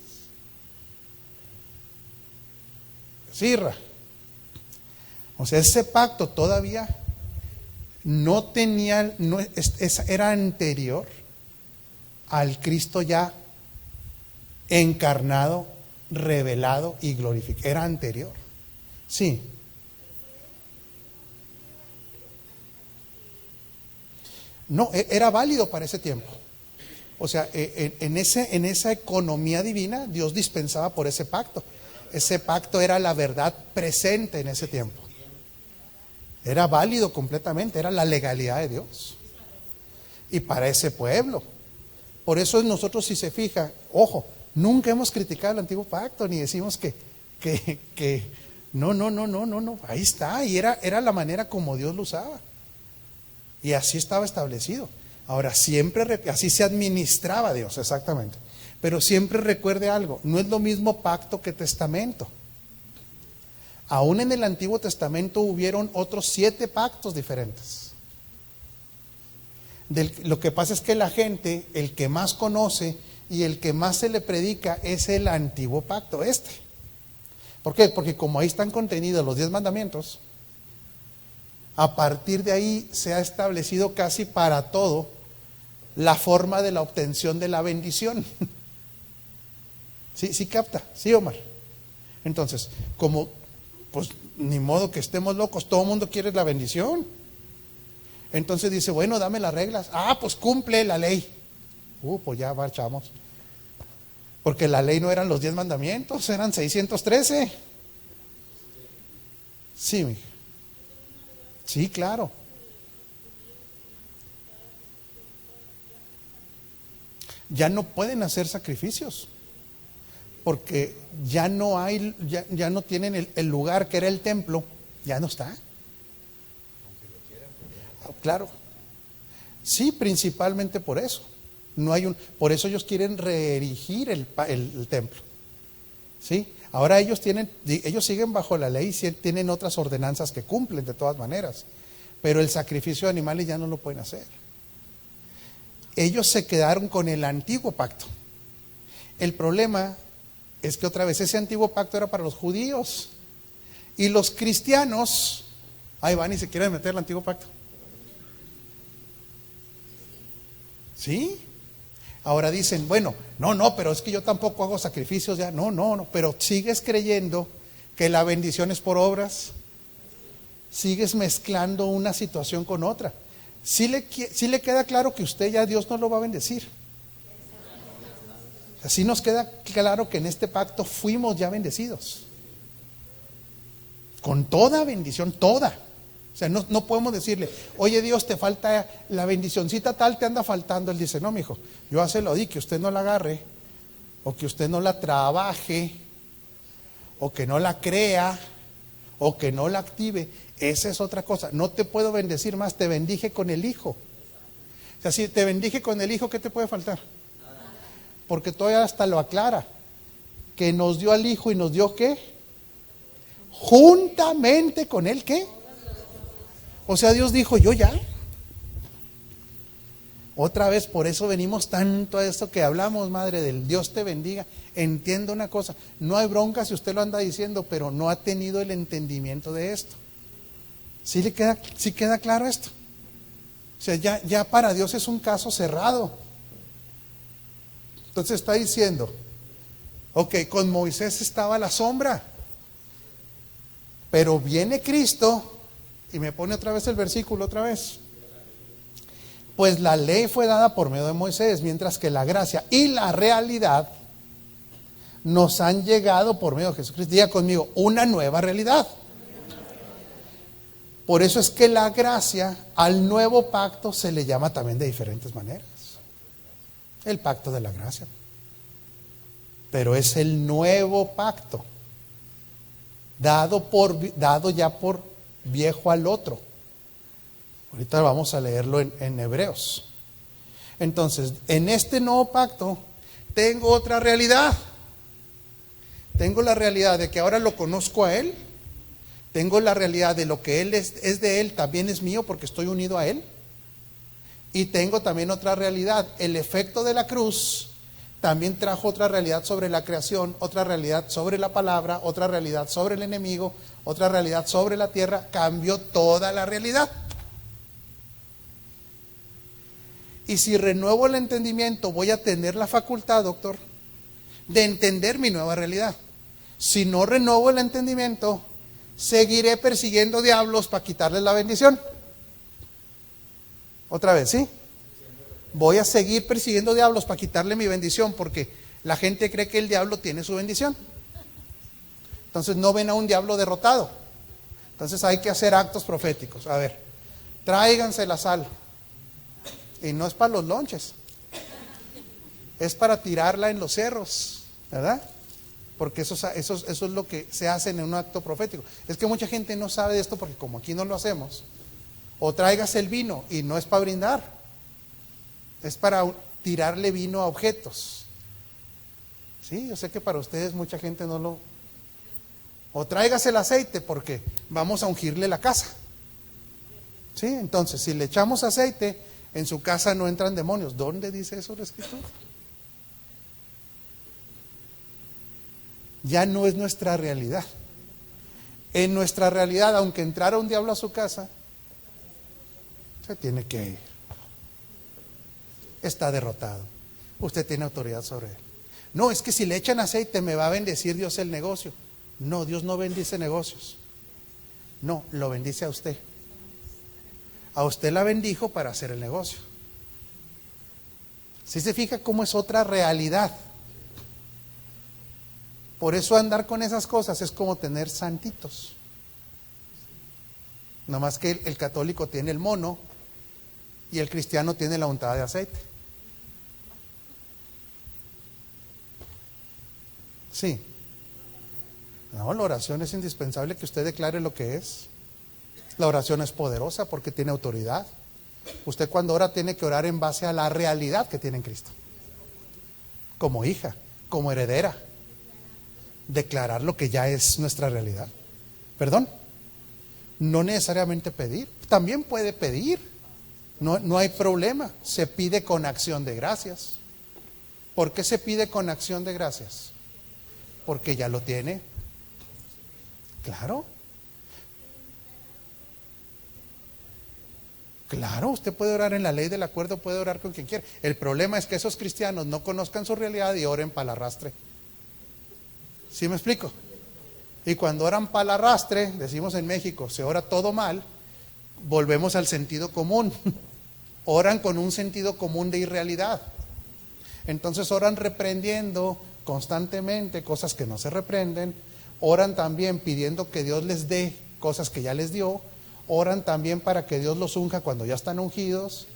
Speaker 1: Sirra. O sea, ese pacto todavía no tenía, era anterior al Cristo ya encarnado, revelado y glorificado. Era anterior. Sí. No, era válido para ese tiempo. O sea, en esa economía divina, Dios dispensaba por ese pacto. Ese pacto era la verdad presente en ese tiempo. Era válido completamente, era la legalidad de Dios. Y para ese pueblo. Por eso nosotros, si se fija, ojo, nunca hemos criticado el antiguo pacto, ni decimos que no. Ahí está, y era la manera como Dios lo usaba. Y así estaba establecido. Ahora, siempre, así se administraba Dios, exactamente. Pero siempre recuerde algo, no es lo mismo pacto que testamento. Aún en el Antiguo Testamento hubieron otros 7 pactos diferentes. Lo que pasa es que la gente, el que más conoce y el que más se le predica es el antiguo pacto, este. ¿Por qué? Porque como ahí están contenidos los 10 mandamientos, a partir de ahí se ha establecido casi para todo la forma de la obtención de la bendición. ¿Sí capta? ¿Sí, Omar? Entonces, como, pues ni modo que estemos locos, todo el mundo quiere la bendición. Entonces dice, bueno, dame las reglas. Pues cumple la ley. Pues ya marchamos. Porque la ley no eran los 10 mandamientos, eran 613. Sí, mija. Sí, claro. Ya no pueden hacer sacrificios. porque ya no hay, ya no tienen el lugar que era el templo, ya no está. Claro. Sí, principalmente por eso. No hay por eso ellos quieren reerigir el templo. ¿Sí? Ahora ellos siguen bajo la ley, tienen otras ordenanzas que cumplen de todas maneras, pero el sacrificio de animales ya no lo pueden hacer. Ellos se quedaron con el antiguo pacto. El problema es que otra vez ese antiguo pacto era para los judíos y los cristianos, ahí van y se quieren meter el antiguo pacto. ¿Sí? Ahora dicen, bueno, no, pero es que yo tampoco hago sacrificios ya. No, pero sigues creyendo que la bendición es por obras. Sigues mezclando una situación con otra. Sí le queda claro que usted ya Dios no lo va a bendecir. Así nos queda claro que en este pacto fuimos ya bendecidos. Con toda bendición, toda. O sea, no podemos decirle, oye Dios, te falta la bendicioncita tal, te anda faltando. Él dice, no, mijo, yo ya se lo di, que usted no la agarre, o que usted no la trabaje, o que no la crea, o que no la active. Esa es otra cosa. No te puedo bendecir más, te bendije con el Hijo. O sea, si te bendije con el Hijo, ¿qué te puede faltar? Porque todavía hasta lo aclara, que nos dio al Hijo y nos dio ¿qué? Juntamente con Él, ¿qué? O sea, Dios dijo, yo ya. Otra vez, por eso venimos tanto a esto que hablamos, madre, del Dios te bendiga. Entienda una cosa, no hay bronca si usted lo anda diciendo, pero no ha tenido el entendimiento de esto. ¿Sí queda claro esto? O sea, ya para Dios es un caso cerrado. Entonces está diciendo, ok, con Moisés estaba la sombra, pero viene Cristo. Y me pone otra vez el versículo, otra vez. Pues la ley fue dada por medio de Moisés, mientras que la gracia y la realidad nos han llegado por medio de Jesucristo. Diga conmigo, una nueva realidad. Por eso es que la gracia al nuevo pacto se le llama también de diferentes maneras. El pacto de la gracia. Pero es el nuevo pacto, dado ya por viejo al otro. Ahorita vamos a leerlo en Hebreos. Entonces, en este nuevo pacto tengo otra realidad. Tengo la realidad de que ahora lo conozco a Él. Tengo la realidad de lo que Él es de Él, también es mío porque estoy unido a Él. Y tengo también otra realidad. El efecto de la cruz también trajo otra realidad sobre la creación, otra realidad sobre la palabra, otra realidad sobre el enemigo, otra realidad sobre la tierra. Cambió toda la realidad. Y si renuevo el entendimiento, voy a tener la facultad, doctor, de entender mi nueva realidad. Si no renuevo el entendimiento, seguiré persiguiendo diablos para quitarles la bendición. Otra vez, ¿sí? Voy a seguir persiguiendo diablos para quitarle mi bendición, porque la gente cree que el diablo tiene su bendición. Entonces no ven a un diablo derrotado. Entonces hay que hacer actos proféticos. A ver, tráiganse la sal. Y no es para los lonches, es para tirarla en los cerros, ¿verdad? Porque eso es lo que se hace en un acto profético. Es que mucha gente no sabe de esto porque como aquí no lo hacemos. O tráigase el vino, y no es para brindar, es para tirarle vino a objetos. Sí, yo sé que para ustedes mucha gente no lo... O tráigase el aceite porque vamos a ungirle la casa. Sí, entonces si le echamos aceite, en su casa no entran demonios. ¿Dónde dice eso la Escritura? Ya no es nuestra realidad. En nuestra realidad, aunque entrara un diablo a su casa, se tiene que ir. Está derrotado. Usted tiene autoridad sobre él. No, es que si le echan aceite me va a bendecir Dios el negocio. No, Dios no bendice negocios. No, lo bendice a usted. A usted la bendijo para hacer el negocio. ¿Sí se fija cómo es otra realidad? Por eso andar con esas cosas es como tener santitos. No más que el católico tiene el mono y el cristiano tiene la untada de aceite. Sí. No, la oración es indispensable que usted declare lo que es. La oración es poderosa porque tiene autoridad. Usted cuando ora tiene que orar en base a la realidad que tiene en Cristo. Como hija, como heredera. Declarar lo que ya es nuestra realidad. ¿Perdón? No necesariamente pedir. También puede pedir. No hay problema. Se pide con acción de gracias. ¿Por qué se pide con acción de gracias? Porque ya lo tiene. Claro. Claro, usted puede orar en la ley del acuerdo, puede orar con quien quiera. El problema es que esos cristianos no conozcan su realidad y oren para el arrastre. ¿Sí me explico? Y cuando oran para el arrastre, decimos en México, se ora todo mal, volvemos al sentido común. Oran con un sentido común de irrealidad. Entonces oran reprendiendo constantemente cosas que no se reprenden. Oran también pidiendo que Dios les dé cosas que ya les dio. Oran también para que Dios los unja cuando ya están ungidos.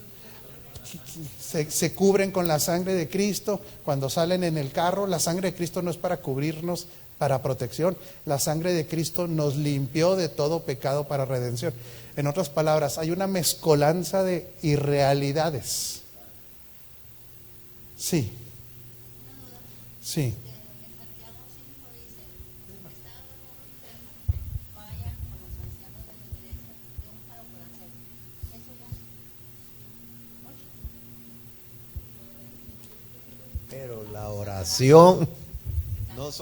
Speaker 1: Se cubren con la sangre de Cristo. Cuando salen en el carro, la sangre de Cristo no es para cubrirnos, para protección. La sangre de Cristo nos limpió de todo pecado para redención. En otras palabras, hay una mezcolanza de irrealidades. Sí. Sí.
Speaker 2: Pero la oración no es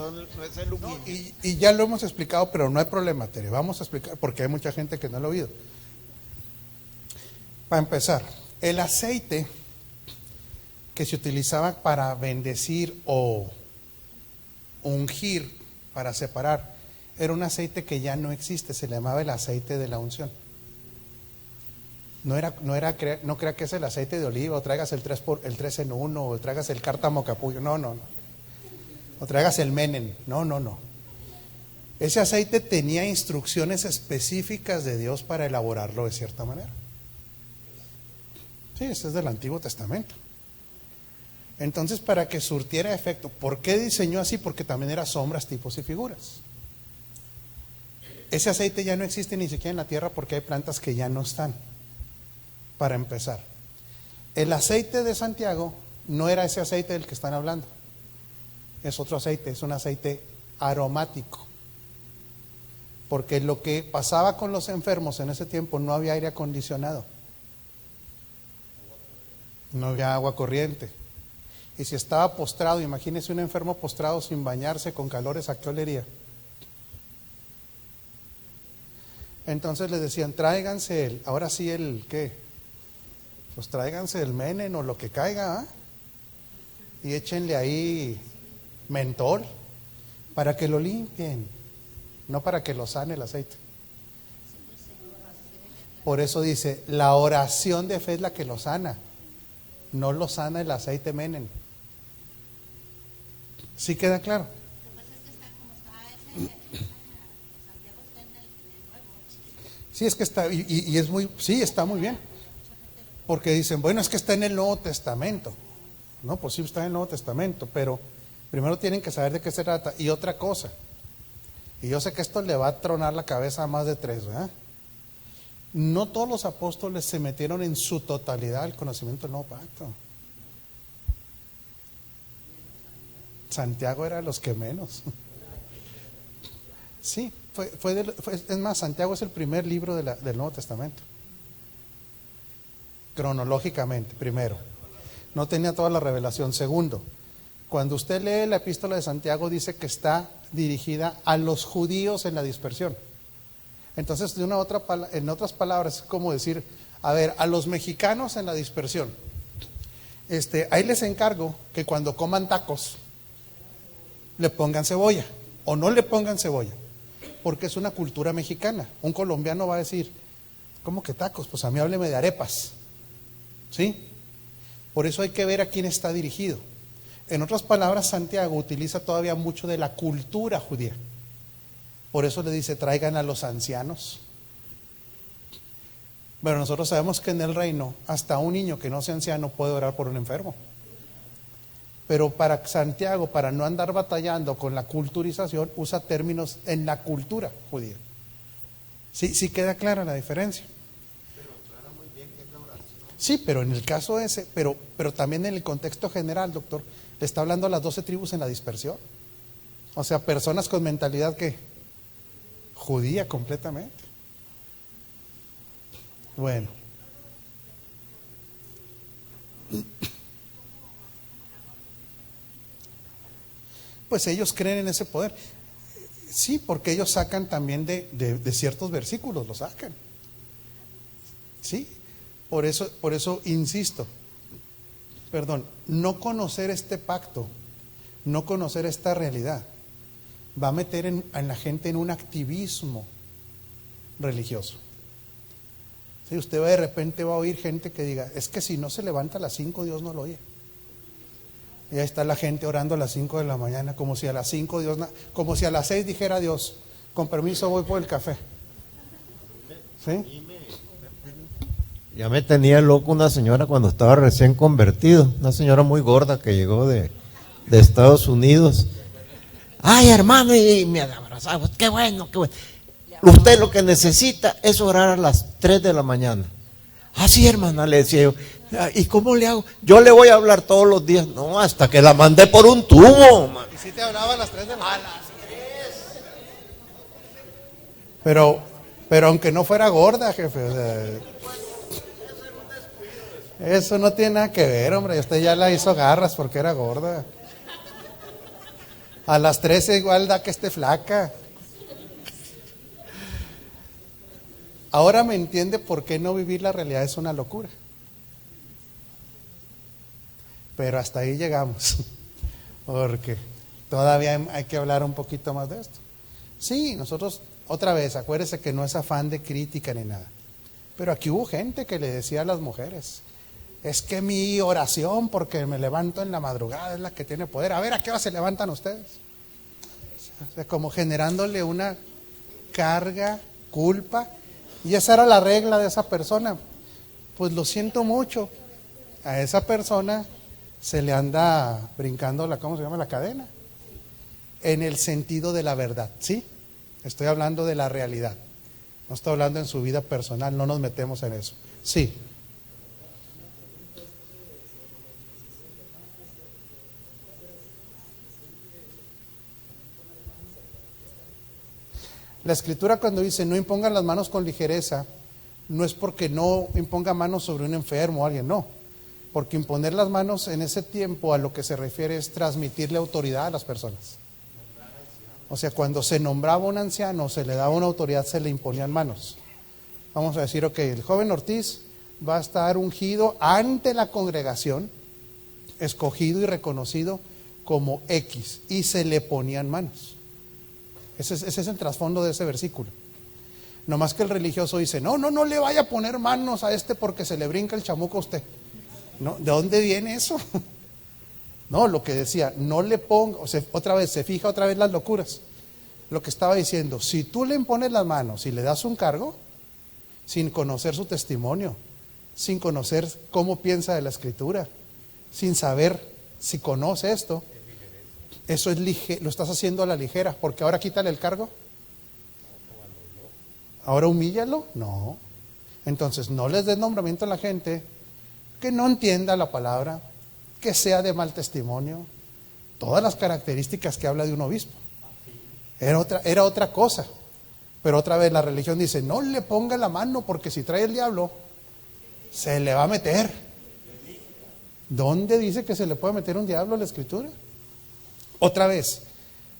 Speaker 2: el
Speaker 1: No, y ya lo hemos explicado, pero no hay problema, Tere. Vamos a explicar porque hay mucha gente que no lo ha oído. Para empezar, el aceite que se utilizaba para bendecir o ungir, para separar, era un aceite que ya no existe, se le llamaba el aceite de la unción. No crea que es el aceite de oliva, o traigas el 3 en 1, o traigas el cártamo capullo, no. O traigas el menen, no. Ese aceite tenía instrucciones específicas de Dios para elaborarlo de cierta manera. Sí, este es del Antiguo Testamento. Entonces, para que surtiera efecto, ¿por qué diseñó así? Porque también era sombras, tipos y figuras. Ese aceite ya no existe ni siquiera en la tierra porque hay plantas que ya no están. Para empezar, el aceite de Santiago no era ese aceite del que están hablando. Es otro aceite, es un aceite aromático. Porque lo que pasaba con los enfermos en ese tiempo, no había aire acondicionado. No había agua corriente. Y si estaba postrado, imagínese un enfermo postrado sin bañarse, con calores, ¿a qué olería? Entonces les decían, tráiganse ahora sí ¿qué? Pues tráiganse el menen o lo que caiga, y échenle ahí mentol para que lo limpien, no para que lo sane el aceite. Por eso dice, la oración de fe es la que lo sana, no lo sana el aceite menen. ¿Sí queda claro? Sí, es que está, y es muy, sí, está muy bien. Porque dicen, bueno, es que está en el Nuevo Testamento. No, pues sí está en el Nuevo Testamento, pero primero tienen que saber de qué se trata. Y otra cosa, y yo sé que esto le va a tronar la cabeza a más de 3, ¿verdad? No todos los apóstoles se metieron en su totalidad al conocimiento del Nuevo Pacto. Santiago era de los que menos. Sí, es más, Santiago es el primer libro del Nuevo Testamento. Cronológicamente, primero. No tenía toda la revelación. Segundo, cuando usted lee la epístola de Santiago, dice que está dirigida a los judíos en la dispersión. Entonces, en otras palabras, es como decir, a ver, a los mexicanos en la dispersión, ahí les encargo que cuando coman tacos, le pongan cebolla, o no le pongan cebolla, porque es una cultura mexicana. Un colombiano va a decir, ¿cómo que tacos? Pues a mí hábleme de arepas. ¿Sí? Por eso hay que ver a quién está dirigido. En otras palabras, Santiago utiliza todavía mucho de la cultura judía. Por eso le dice, traigan a los ancianos. Pero nosotros sabemos que en el reino, hasta un niño que no sea anciano puede orar por un enfermo. Pero para Santiago, para no andar batallando con la culturización, usa términos en la cultura judía. Sí queda clara la diferencia. Sí, pero en el caso ese, pero también en el contexto general, doctor, le está hablando a las 12 tribus en la dispersión. O sea, personas con mentalidad que judía completamente. Bueno. Pues ellos creen en ese poder. Sí, porque ellos sacan también de ciertos versículos, lo sacan. Sí, por eso insisto, no conocer este pacto, no conocer esta realidad, va a meter en la gente en un activismo religioso. Sí, usted de repente va a oír gente que diga, es que si no se levanta a las 5, Dios no lo oye. Y ahí está la gente orando a las 5 de la mañana, como si a las 5 Dios, como si a las 6 dijera Dios, con permiso voy por el café. ¿Sí?
Speaker 2: Ya me tenía loco una señora cuando estaba recién convertido, una señora muy gorda que llegó de Estados Unidos. Ay, hermano, y me abrazaba, qué bueno, qué bueno. Usted lo que necesita es orar a las 3 de la mañana. Ah, sí, hermana, le decía yo. ¿Y cómo le hago? Yo le voy a hablar todos los días. No, hasta que la mandé por un tubo, man.
Speaker 1: ¿Y si te hablaba a las 3 de la mañana? A las 3. Pero aunque no fuera gorda, jefe, o sea, eso no tiene nada que ver, hombre. Usted ya la hizo garras porque era gorda. A las 13 igual da que esté flaca. Ahora me entiende por qué no vivir la realidad es una locura. Pero hasta ahí llegamos, porque todavía hay que hablar un poquito más de esto. Sí, nosotros, otra vez, acuérdese que no es afán de crítica ni nada, pero aquí hubo gente que le decía a las mujeres, es que mi oración, porque me levanto en la madrugada, es la que tiene poder. A ver, ¿a qué hora se levantan ustedes? O sea, como generándole una carga, culpa, y esa era la regla de esa persona. Pues lo siento mucho, a esa persona se le anda brincando ¿cómo se llama? La cadena. En el sentido de la verdad, ¿sí? Estoy hablando de la realidad. No estoy hablando en su vida personal, no nos metemos en eso. Sí. La escritura cuando dice no impongan las manos con ligereza, no es porque no imponga manos sobre un enfermo o alguien, no. Porque imponer las manos en ese tiempo a lo que se refiere es transmitirle autoridad a las personas. O sea, cuando se nombraba un anciano, se le daba una autoridad, se le imponían manos. Vamos a decir, ok, el joven Ortiz va a estar ungido ante la congregación, escogido y reconocido como X, y se le ponían manos. Ese es el trasfondo de ese versículo. No más que el religioso dice, no le vaya a poner manos a este porque se le brinca el chamuco a usted. No, ¿de dónde viene eso? No, lo que decía, no le ponga, o sea, otra vez, se fija otra vez las locuras. Lo que estaba diciendo, si tú le impones las manos y le das un cargo, sin conocer su testimonio, sin conocer cómo piensa de la escritura, sin saber si conoce esto, eso es lo estás haciendo a la ligera, porque ahora quítale el cargo. Ahora humíllalo, no. Entonces no les des nombramiento a la gente que no entienda la palabra, que sea de mal testimonio, todas las características que habla de un obispo. Era otra cosa. Pero otra vez la religión dice, no le ponga la mano porque si trae el diablo, se le va a meter. ¿Dónde dice que se le puede meter un diablo a la escritura? Otra vez,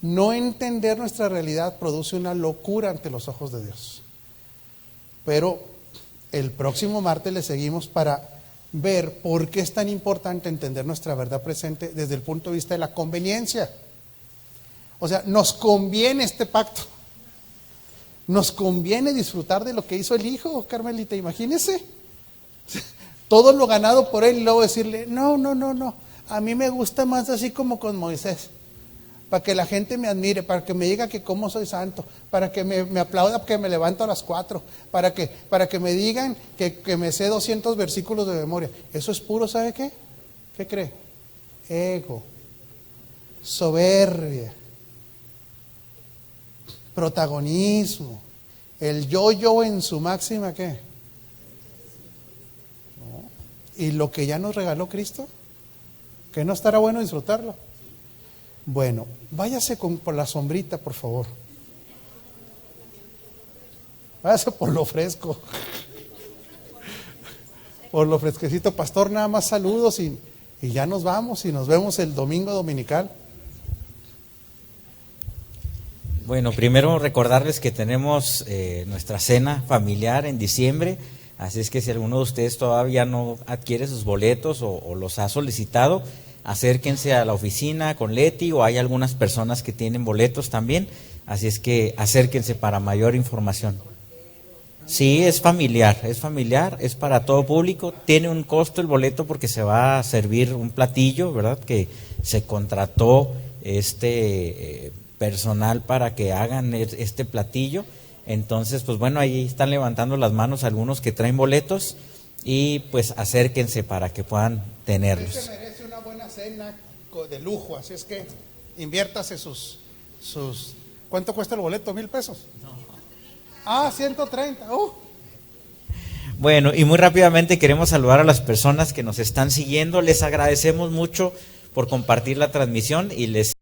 Speaker 1: no entender nuestra realidad produce una locura ante los ojos de Dios. Pero el próximo martes le seguimos para ver por qué es tan importante entender nuestra verdad presente desde el punto de vista de la conveniencia. O sea, nos conviene este pacto. Nos conviene disfrutar de lo que hizo el Hijo, Carmelita, imagínese. Todo lo ganado por Él y luego decirle, no, a mí me gusta más así como con Moisés. Para que la gente me admire, para que me diga que cómo soy santo, para que me aplauda porque me levanto a las 4, para que me digan que me sé 200 versículos de memoria. Eso es puro, ¿sabe qué? ¿Qué cree? Ego. soberbia, protagonismo, el yo en su máxima, ¿qué? ¿No? Y lo que ya nos regaló Cristo, que no estará bueno disfrutarlo. Bueno, váyase por la sombrita, por favor. Váyase por lo fresco. Por lo fresquecito. Pastor, nada más saludos y ya nos vamos y nos vemos el domingo dominical.
Speaker 5: Bueno, primero recordarles que tenemos nuestra cena familiar en diciembre, así es que si alguno de ustedes todavía no adquiere sus boletos o los ha solicitado, acérquense a la oficina con Leti, o hay algunas personas que tienen boletos también, así es que acérquense para mayor información. Sí, es familiar, es para todo público, tiene un costo el boleto porque se va a servir un platillo, ¿verdad? Que se contrató personal para que hagan este platillo. Entonces, pues bueno, ahí están levantando las manos algunos que traen boletos y pues acérquense para que puedan tenerlos.
Speaker 1: Usted se merece una buena cena de lujo, así es que inviértase sus ¿cuánto cuesta el boleto? $1,000. No. 130.
Speaker 5: Bueno, y muy rápidamente queremos saludar a las personas que nos están siguiendo. Les agradecemos mucho por compartir la transmisión y les